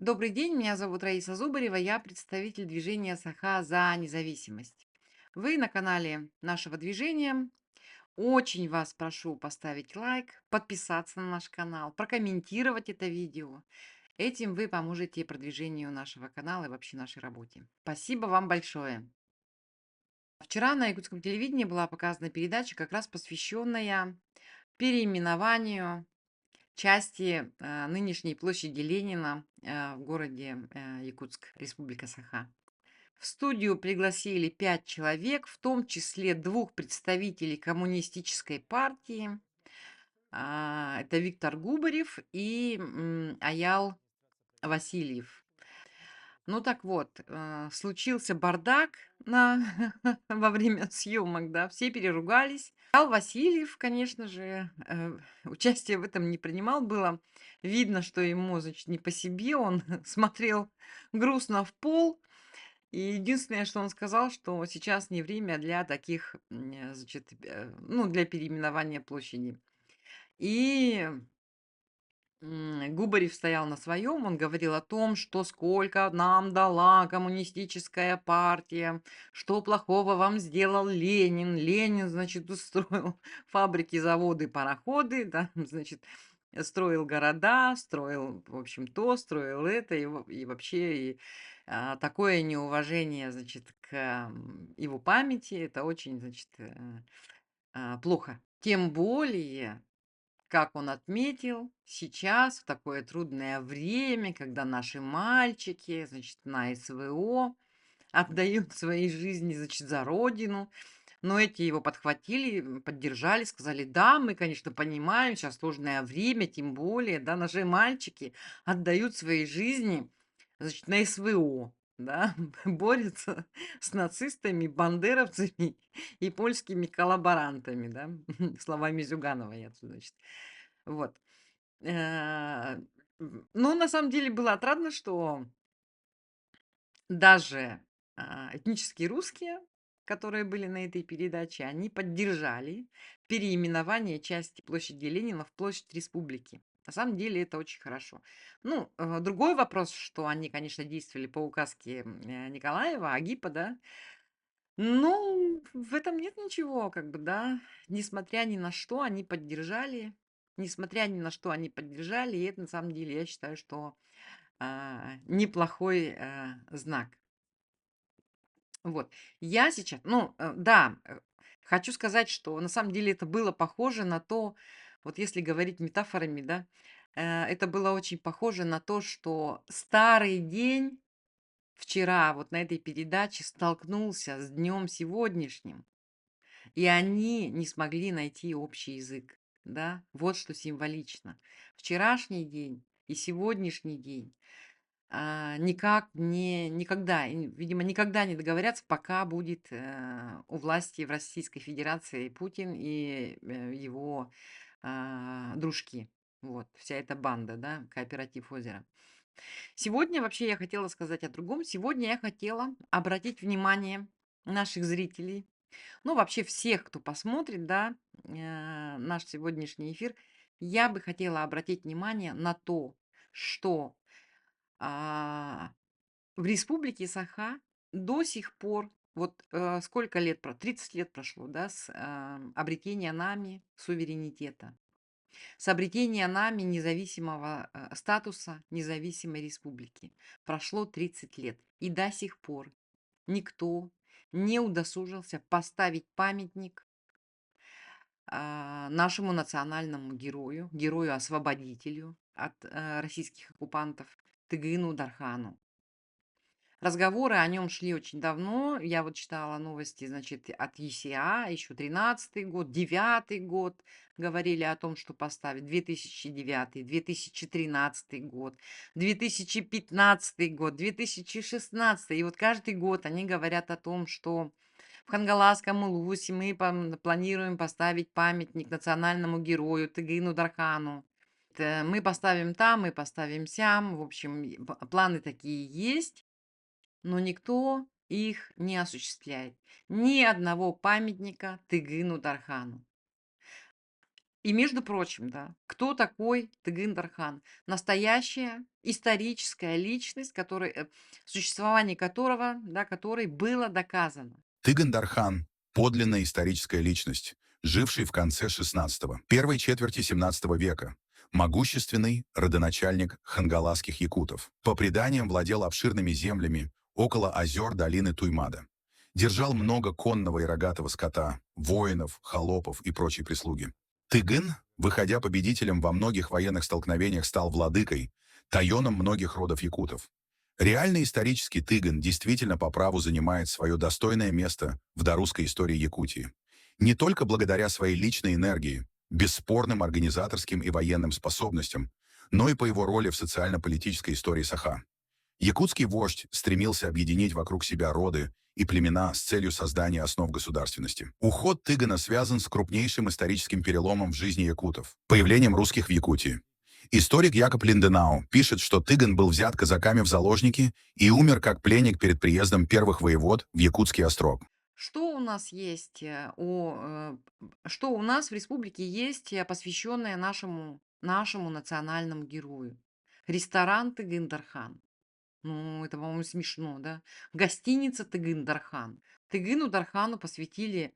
Добрый день, меня зовут Раиса Зубарева, я представитель движения Саха за независимость. Вы на канале нашего движения. Очень вас прошу поставить лайк, подписаться на наш канал, прокомментировать это видео. Этим вы поможете продвижению нашего канала и вообще нашей работе. Спасибо вам большое. Вчера на якутском телевидении была показана передача, как раз посвященная переименованию части нынешней площади Ленина в городе Якутск, Республика Саха. В студию пригласили 5 человек, в том числе двух представителей коммунистической партии. Это Виктор Губарев и Аял Васильев. Ну так вот, случился бардак во время съемок, да, все переругались. Ал Васильев, конечно же, участие в этом не принимал. Было видно, что ему, значит, не по себе. Он смотрел грустно в пол. И единственное, что он сказал, что сейчас не время для таких, значит, ну, для переименования площади. И Губарев стоял на своем, он говорил о том, что сколько нам дала коммунистическая партия, что плохого вам сделал Ленин. Ленин, значит, устроил фабрики, заводы, пароходы, да, значит, строил города, строил, в общем, то, строил это, и вообще такое неуважение, значит, к его памяти, это очень, значит, плохо. Тем более, как он отметил, сейчас, в такое трудное время, когда наши мальчики, значит, на СВО отдают свои жизни, значит, за родину. Но эти его подхватили, поддержали, сказали: да, мы, конечно, понимаем, сейчас сложное время, тем более, да, наши мальчики отдают свои жизни, значит, на СВО, да, борются с нацистами, бандеровцами и польскими коллаборантами, да, словами Зюганова я тут, значит. Вот. Э, ну, на самом деле было отрадно, что даже этнические русские, которые были на этой передаче, они поддержали переименование части площади Ленина в площадь Республики. На самом деле это очень хорошо. Ну, другой вопрос, что они, конечно, действовали по указке Николаева, Агипа, да. Ну, в этом нет ничего, как бы, да. Несмотря ни на что, они поддержали. Несмотря ни на что, они поддержали. И это, на самом деле, я считаю, что неплохой знак. Вот. Я сейчас, ну, да, хочу сказать, что на самом деле это было похоже на то, вот если говорить метафорами, да, это было очень похоже на то, что старый день вчера вот на этой передаче столкнулся с днем сегодняшним, и они не смогли найти общий язык, да. Вот что символично. Вчерашний день и сегодняшний день никак не никогда, видимо, никогда не договорятся, пока будет, у власти в Российской Федерации Путин и, его, дружки. Вот, вся эта банда, да, кооператив "Озеро". Сегодня вообще я хотела сказать о другом. Сегодня я хотела обратить внимание наших зрителей, ну, вообще всех, кто посмотрит, да, наш сегодняшний эфир. Я бы хотела обратить внимание на то, что, а в республике Саха до сих пор, вот, сколько лет 30 лет прошло, да, с, обретения нами суверенитета, с обретения нами независимого, статуса независимой республики. Прошло 30 лет, и до сих пор никто не удосужился поставить памятник, нашему национальному герою, герою-освободителю от, российских оккупантов Тыгыну Дархану. Разговоры о нем шли очень давно. Я вот читала новости, значит, от ЕСИА, еще 13-й год, 9-й год говорили о том, что поставить, 2009, 2013 год, 2015 год, 2016. И вот каждый год они говорят о том, что в Хангаласском Улусе мы планируем поставить памятник национальному герою Тыгыну Дархану. Мы поставим там, мы поставим сям. В общем, планы такие есть, но никто их не осуществляет. Ни одного памятника Тыгыну Дархану. И, между прочим, да, кто такой Тыгын-Дархан? Настоящая историческая личность, существование которого, да, которой было доказано. Тыган-Дархан — подлинная историческая личность, живший в конце XVI, первой четверти XVII века. Могущественный родоначальник хангаласских якутов. По преданиям владел обширными землями около озер долины Туймада. Держал много конного и рогатого скота, воинов, холопов и прочей прислуги. Тыгын, выходя победителем во многих военных столкновениях, стал владыкой, тайоном многих родов якутов. Реальный исторический Тыган действительно по праву занимает свое достойное место в дорусской истории Якутии. Не только благодаря своей личной энергии, бесспорным организаторским и военным способностям, но и по его роли в социально-политической истории Саха. Якутский вождь стремился объединить вокруг себя роды и племена с целью создания основ государственности. Уход Тыгана связан с крупнейшим историческим переломом в жизни якутов — появлением русских в Якутии. Историк Якоб Линденау пишет, что Тыган был взят казаками в заложники и умер как пленник перед приездом первых воевод в Якутский острог. Что у нас есть, что у нас в республике есть, посвященное нашему национальному герою? Ресторан Тыгын-Дархан. Ну, это, по-моему, смешно, да? Гостиница Тыгын-Дархан. Тыгыну-Дархану посвятили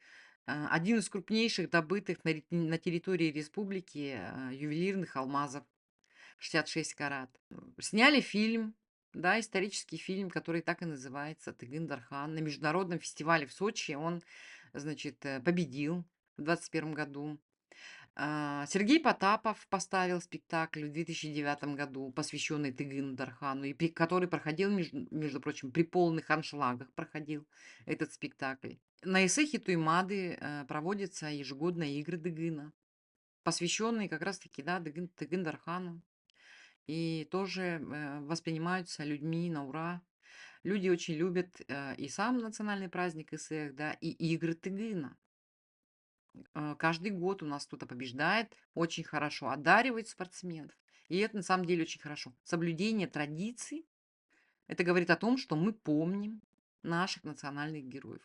один из крупнейших добытых на территории республики ювелирных алмазов. 66 карат. Сняли фильм, да, исторический фильм, который так и называется «Тыгын-Дархан». На международном фестивале в Сочи он, значит, победил в 21 году. Сергей Потапов поставил спектакль в 2009 году, посвященный Тыгыну-Дархану, который проходил, между прочим, при полных аншлагах проходил этот спектакль. На Исехе Туймады проводятся ежегодные игры Дыгына, посвященные как раз-таки, да, Тыгын-Дархану. И тоже воспринимаются людьми на ура. Люди очень любят и сам национальный праздник ИСЭХ, да, и игры Тыгына. Каждый год у нас кто-то побеждает, очень хорошо одаривает спортсменов. И это на самом деле очень хорошо. Соблюдение традиций, это говорит о том, что мы помним наших национальных героев.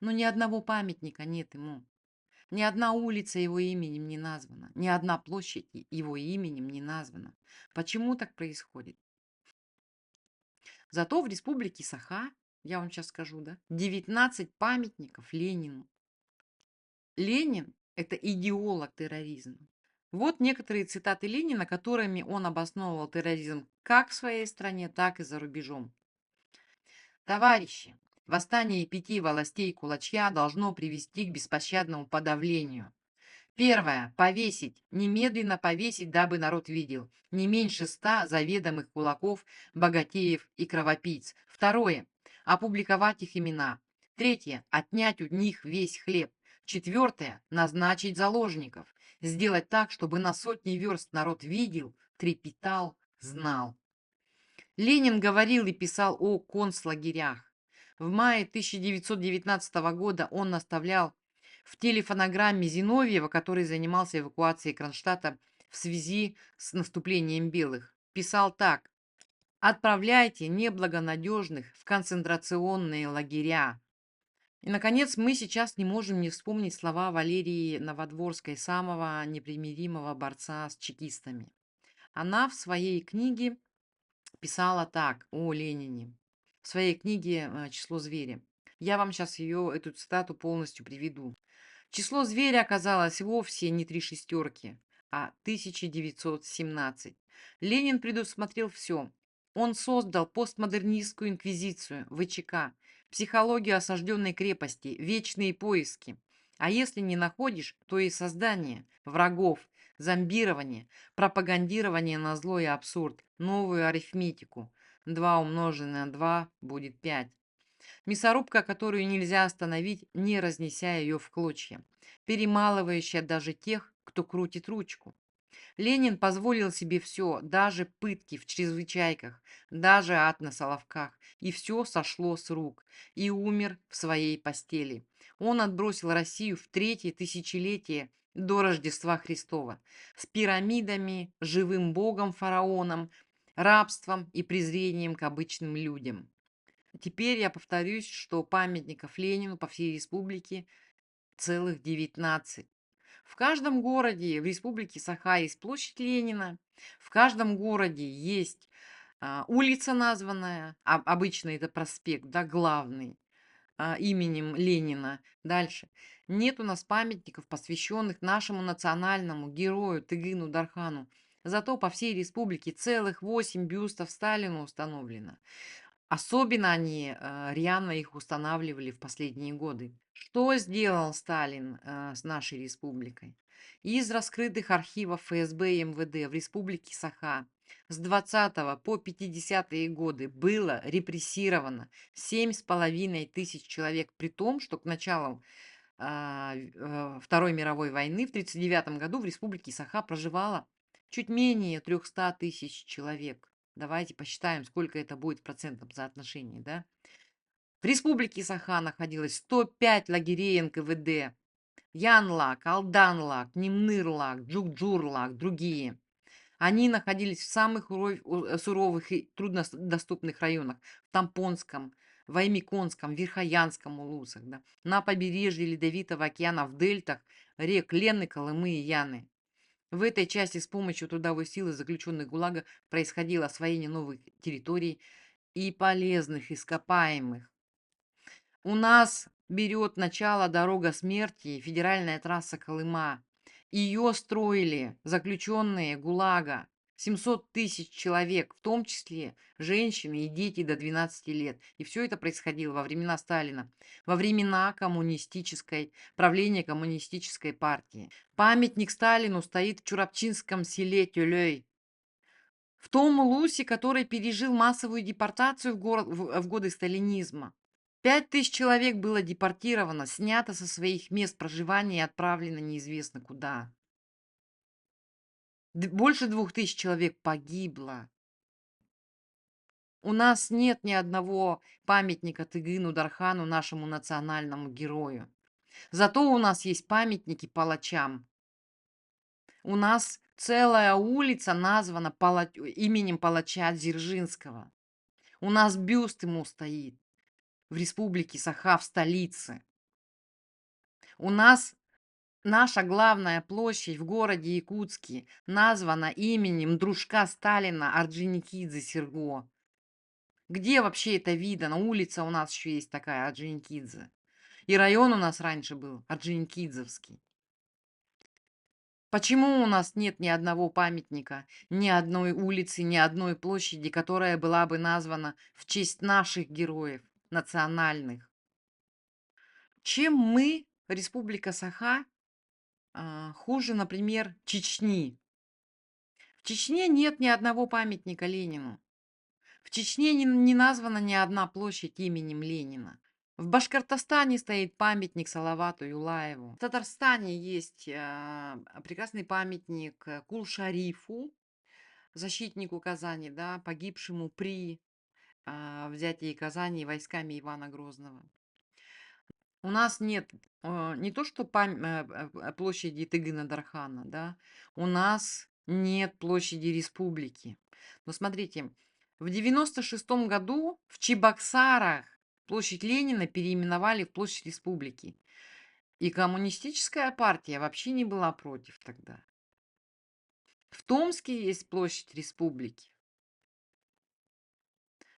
Но ни одного памятника нет ему. Ни одна улица его именем не названа. Ни одна площадь его именем не названа. Почему так происходит? Зато в республике Саха, я вам сейчас скажу, да, 19 памятников Ленину. Ленин — это идеолог терроризма. Вот некоторые цитаты Ленина, которыми он обосновывал терроризм как в своей стране, так и за рубежом. Товарищи, восстание 5 властей кулачья должно привести к беспощадному подавлению. Первое. Повесить. Немедленно повесить, дабы народ видел. Не меньше 100 заведомых кулаков, богатеев и кровопийц. Второе. Опубликовать их имена. Третье. Отнять у них весь хлеб. Четвертое. Назначить заложников. Сделать так, чтобы на сотни верст народ видел, трепетал, знал. Ленин говорил и писал о концлагерях. В мае 1919 года он наставлял в телефонограмме Зиновьева, который занимался эвакуацией Кронштадта в связи с наступлением белых. Писал так: «Отправляйте неблагонадежных в концентрационные лагеря». И, наконец, мы сейчас не можем не вспомнить слова Валерии Новодворской, самого непримиримого борца с чекистами. Она в своей книге писала так о Ленине, в своей книге «Число зверя». Я вам сейчас эту цитату полностью приведу. Число зверя оказалось вовсе не 3 шестерки, а 1917. Ленин предусмотрел все. Он создал постмодернистскую инквизицию, ВЧК, психологию осажденной крепости, вечные поиски. А если не находишь, то и создание врагов, зомбирование, пропагандирование на зло и абсурд, новую арифметику. 2 умноженное на 2 будет 5. Мясорубка, которую нельзя остановить, не разнеся ее в клочья, перемалывающая даже тех, кто крутит ручку. Ленин позволил себе все, даже пытки в чрезвычайках, даже ад на Соловках, и все сошло с рук, и умер в своей постели. Он отбросил Россию в 3-е тысячелетие до Рождества Христова с пирамидами, живым богом-фараоном, рабством и презрением к обычным людям. Теперь я повторюсь, что памятников Ленину по всей республике целых 19. В каждом городе в Республике Саха есть площадь Ленина, в каждом городе есть улица названная, обычно это проспект, да, главный, именем Ленина. Дальше. Нет у нас памятников, посвященных нашему национальному герою Тыгыну Дархану. Зато по всей республике целых 8 бюстов Сталину установлено. Особенно они рьяно их устанавливали в последние годы. Что сделал Сталин с нашей республикой? Из раскрытых архивов ФСБ и МВД в республике Саха с 20 по 50-е годы было репрессировано 7,5 тысяч человек, при том, что к началу Второй мировой войны в 1939 году в республике Саха проживало чуть менее 300 тысяч человек. Давайте посчитаем, сколько это будет в процентном соотношении, да? В республике Саха находилось 105 лагерей НКВД. Янлак, Алданлак, Немнырлак, Джукджурлак, другие. Они находились в самых суровых и труднодоступных районах. В Тампонском, Ваймиконском, Верхоянском улусах, да, на побережье Ледовитого океана, в дельтах рек Лены, Колымы и Яны. В этой части с помощью трудовой силы заключенных ГУЛАГа происходило освоение новых территорий и полезных ископаемых. У нас берет начало дорога смерти, федеральная трасса Колыма. Ее строили заключенные ГУЛАГа. 700 тысяч человек, в том числе женщины и дети до 12 лет. И все это происходило во времена Сталина, во времена правления коммунистической партии. Памятник Сталину стоит в Чурапчинском селе Тюлей. В том улусе, который пережил массовую депортацию в годы сталинизма. 5000 человек было депортировано, снято со своих мест проживания и отправлено неизвестно куда. Больше 2000 человек погибло. У нас нет ни одного памятника Тыгыну Дархану, нашему национальному герою. Зато у нас есть памятники палачам. У нас целая улица названа именем палача Дзержинского. У нас бюст ему стоит в республике Саха, в столице. У нас наша главная площадь в городе Якутске названа именем дружка Сталина Орджоникидзе Серго. Где вообще это видно? Улица у нас еще есть такая, Орджоникидзе. И район у нас раньше был Орджоникидзевский. Почему у нас нет ни одного памятника, ни одной улицы, ни одной площади, которая была бы названа в честь наших героев национальных? Чем мы, Республика Саха, хуже, например, Чечни? В Чечне нет ни одного памятника Ленину. В Чечне не названа ни одна площадь именем Ленина. В Башкортостане стоит памятник Салавату Юлаеву. В Татарстане есть прекрасный памятник Кул-Шарифу, защитнику Казани, да, погибшему при взятии Казани войсками Ивана Грозного. У нас нет не то что площади Тыгына Дархана, да, у нас нет площади республики. Но смотрите, в 96 году в Чебоксарах площадь Ленина переименовали в площадь республики. И коммунистическая партия вообще не была против тогда. В Томске есть площадь республики.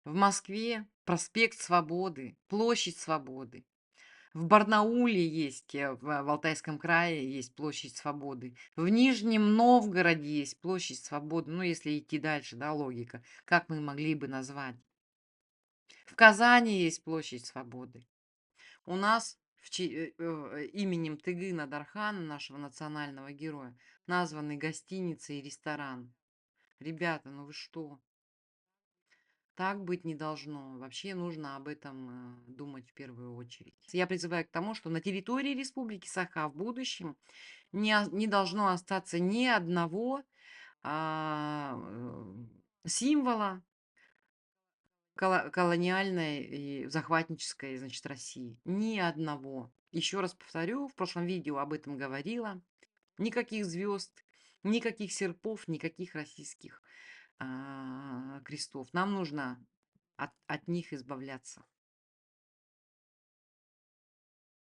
В Москве проспект Свободы, площадь Свободы. В Барнауле есть, в Алтайском крае есть площадь Свободы. В Нижнем Новгороде есть площадь Свободы. Ну, если идти дальше, да, логика. Как мы могли бы назвать? В Казани есть площадь Свободы. У нас именем Тыгына Дархана, нашего национального героя, названы гостиница и ресторан. Ребята, ну вы что? Так быть не должно. Вообще нужно об этом думать в первую очередь. Я призываю к тому, что на территории Республики Саха в будущем не должно остаться ни одного символа колониальной и захватнической, значит, России. Ни одного. Еще раз повторю, в прошлом видео об этом говорила. Никаких звезд, никаких серпов, никаких российских крестов. Нам нужно от них избавляться.